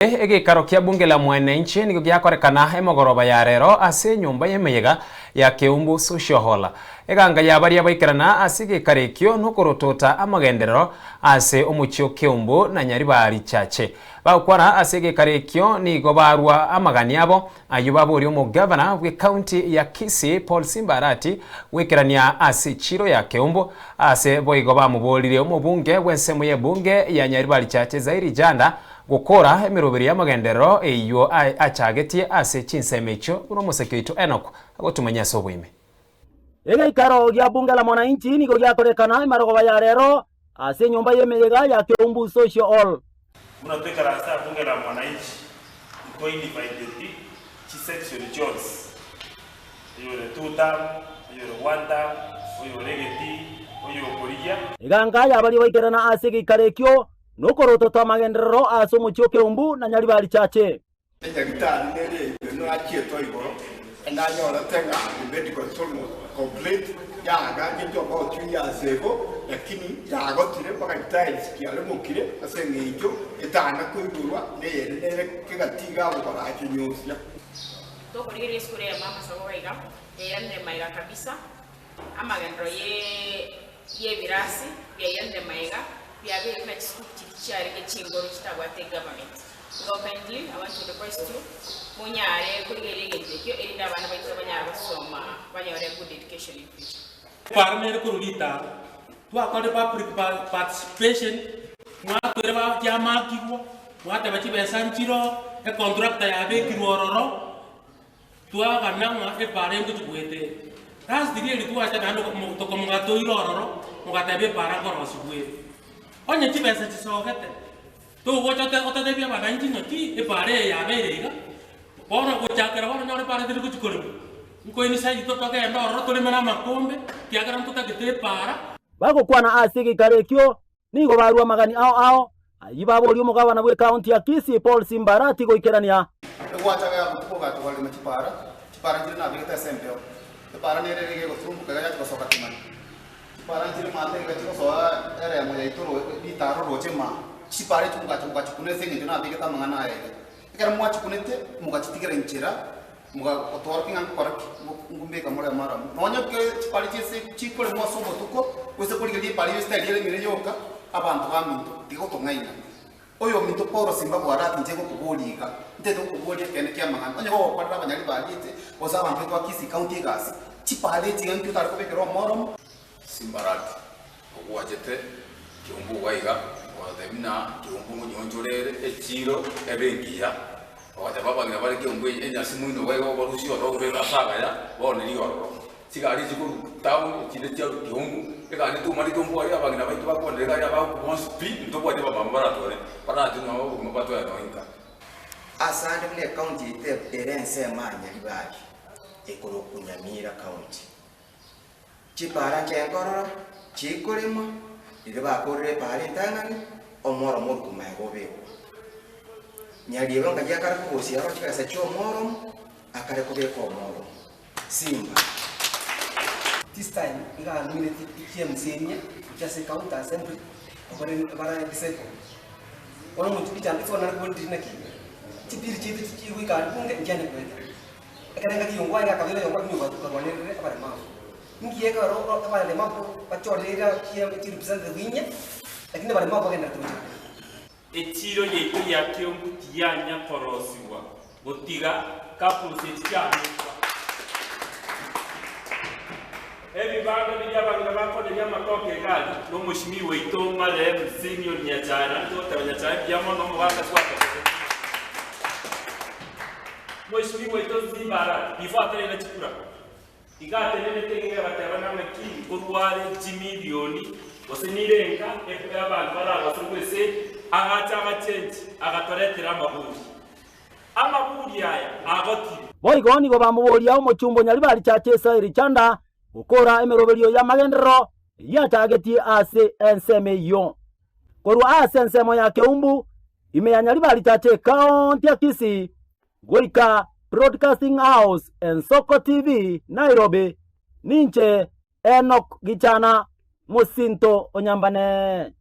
Egikaro kia bunge la mwananchi nigo giakorekana emogoroba ya rero ase nyumba y'emeyega ya Keumbu Social Hall. Eganga ya baria baikerana ase gikarekio nokorotota amagenderero ase omuchio Keumbu na Nyaribari chache. Bakwara ase gikarekio nigo barwa amagani abo ayuba bori omugavana we county ya Kisii Paul Simbarati wekerania ase chiro ya Keumbu ase boigo bamubolire omubunge wensemo ye bunge ya Nyaribari chache Zairi Janda gukora emiroberi y'amagendero eyo achagetie ase chinsemecho uno musekito Enoch agotumanya sobwime. Egikaro gya bunge la mwananchi nigo gyakorekana emarogoba ya rero ase nyumba y'emeyega ya Keumbu Social Hall. Munatekara asa bunge la mwananchi iko divided chi section jobs. Iyo tuta, iyo wanda, iyo regeti, iyo koria. Eganga ya bali baikerana ase gikarekio nokorotota amagenderero ase omuchio Keumbu na Nyaribari chache. Egitari nere no achieto igoro enanyora tenga medical complete yaga njo kwa 2 years ago lakini yagotire mpaka tiles kiale mukire ase ngijo etana kuigurwa nere kigatiga gukora akinyusia tokorire iskure ya mama sawoiga yende maiga kabisa amagendero ye virasi ya yende maiga ya vile mechi chari ke chingoro kitagwate government. Government, I want to request you munyare kurigelegeze kyo erinda abana baitwa banyara basoma banyore good education in future. Parme kurulita twakore public participation mwatore ba jamakirwo mwate bachibe sanchiro e contract ya bekirwororo twagananga e parente tugwete ras digeri twacha nando tokomungato irororo mugatabe parangoro sibwe onye chibesa chisogete to wochote otadebia bananchi noti e pare ya berega bona gochakera bona nyore pare tiri kuchikoro nko ini sai to toke ndo rotole mana makombe kiagara mtuta gete para bago kwana ase gikarekio nigo barwa magani ao ayiba bori omugabana we county ya Kisii Paul Simbarati goikerania egwachaga ya mutuga to wali machipara chipara njiri na bigeta sempeo chipara nere rege gotumbu kaga ya kosoka timani chipara njiri mate ga chikosoa ere mo ya itoro bitaro rochema chipare chunga chikune sengi na bigeta mangana aye ikara mwa chikunete muga chitigera inchira muga otorkinga koraki ngumbe kamora mara nonyo ke chipare chese chikole mwa sobo tuko wese kuligeli pali wese tagere mire yoka abantu baminto tigoto ngaina oyo minto Paul Simbarati njego kuboliga nteto kubolia kene kya mangana onyo ko kwara banyali balite oza abantu kwa Kisii county gasi chipare chinga tutari kubekero morom Simbarati okuwajete Keumbu waiga wademina Keumbu nyonjorere echiro ebengia wata baba ngina bali Keumbu enya simuino waiga barusio rogera saga ya bone lioro sigari siku town chile cha Keumbu eka ni tu mali Keumbu ari abangina baitu bakondega ya ba speed ntobo ati baba mbaratore para tino mabato ya noinka asande mle county erense manya libaki ekoro kunyamira county chipara chengororo chikolema ile bakorere pale ntangani omoro moruko magobe nyaliye banga yakara kusi aro chikasa cho moro akare kubeko moro Simba this time ika minute TMC just count assembly para diseko ono mutu bitan ito na ko dinaki tipiri chipi wika bunge njane kwenda akana ngati yongwa ya kabila yongwa ni watu kwa nene para mama ngiye ka ro para le mapo pachorera kia tiripsa de vinya lakini para mapo kenda tuja Etiro yetu ya Keumbu tianya korosiwa botiga kapulse tianya ebi bado bijabanga bako de nyama koke kali no mushimi weito male senior nyachara to tabanyachara byamo no mwaka swaka mushimi weito zibara bifata ile chikura igate nene tegera batabana meki kurwale jimilioni osinirenga efera abantu barabasungwese agacha change agatoretera amaburi aya agotiri boigoni go bamuboria omuchumbo Nyaribari chache Zairi Janda gukora emeroberio ya magendero ya targetie ase enseme yo korwa ase ensemo ya Keumbu ime ya Nyaribari chache county ya Kisii Goika Broadcasting House and Soko TV Nairobi ninche Enoch Gichana Musinto Onyambane.